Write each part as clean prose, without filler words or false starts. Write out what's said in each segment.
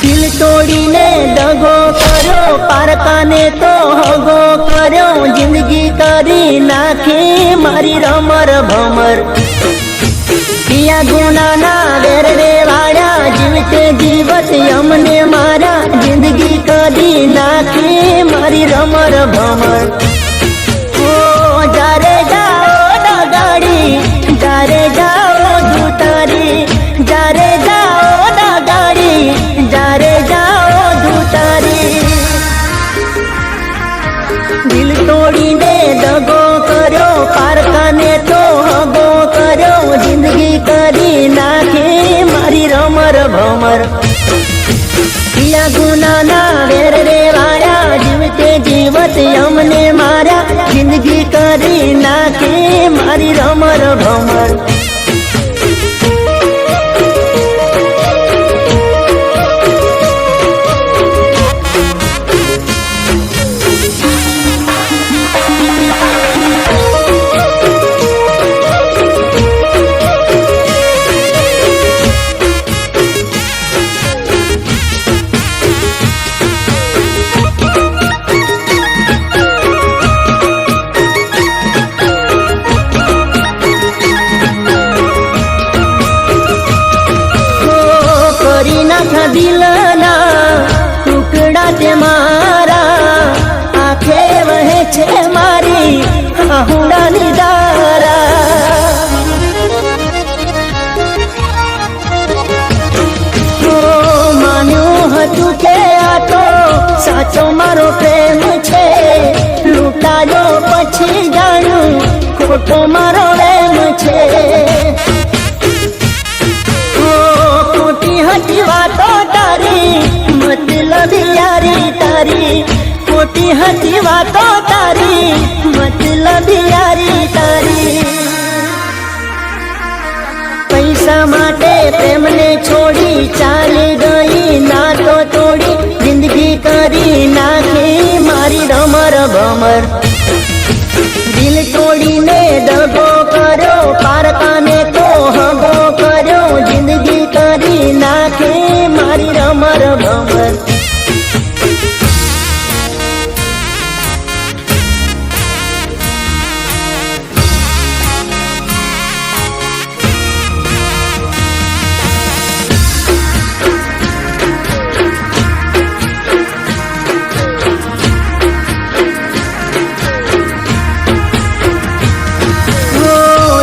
दिल तोड़ीने दगो करो पारकाने तो हगो करो जिंदगी करी नाखी मारी रमर भमर किया गुना ना वेर रे वाड़ा जीवते जीवत यमने मारा जिंदगी करी नाखी मारी रमर भमर ओ जारे जाओ ना गाड़ी जारे जाओ धूतारी जारे जाओ ना गाड़ी जारे जाओ धूतारी दिल तोड़ी दे दगो करो पारकाने तो हगो करो जिंदगी करी नाखे मारी रमर भमर किया गुना ना वेर रे वाया जीवते जीवत यमने मारा जिंदगी करी नाखे मारी रमर भमर दिलना टुकड़ा ते मारा आखे वहे छे मारी आहुड़ा निदारा मान्यू हतु के आ तो साचो मारो प्रेम छे लूटायो पछी जाणू खोटो मारो प्रेम छे हटी वातो तारी मतलब यारी तारी खोटी हटी वातो तारी मतलब यारी तारी पैसा माटे प्रेम ने छोड़ी चाली गई ना तो तोड़ी जिंदगी करी नाखी मारी रमर भमर दिल तोड़ी ने दगो करो पारकाने तो हगो करो जिंदगी करी नाखे मारी रमर भमर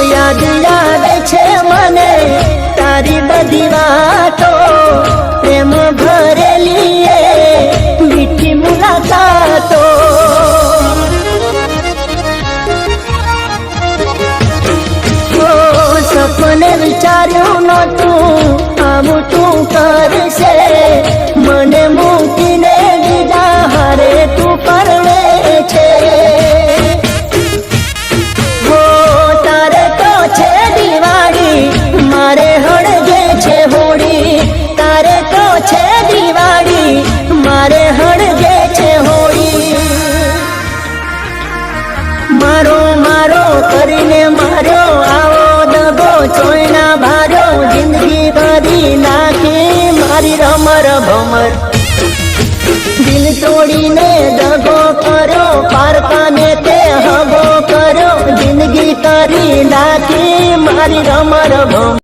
याद छे मने तारी बधी वातो प्रेम भरेली मीठी मुलाकातो सपने विचार्यु नतु आमु तू करशे मने मूकीने बीजा हारे तू परणे छे मारे हड़गे छे होड़ी तारे तो छे दिवाड़ी मारे हड़गे छे होड़ी मारो मारो करीने मारो आवो दगो चोयना भारो जिंदगी करी नाखी मारी रमर भमर दिल तोड़ीने दगो करो पारकाने ते हगो करो जिंदगी करी नाखी मारी रमर भमर।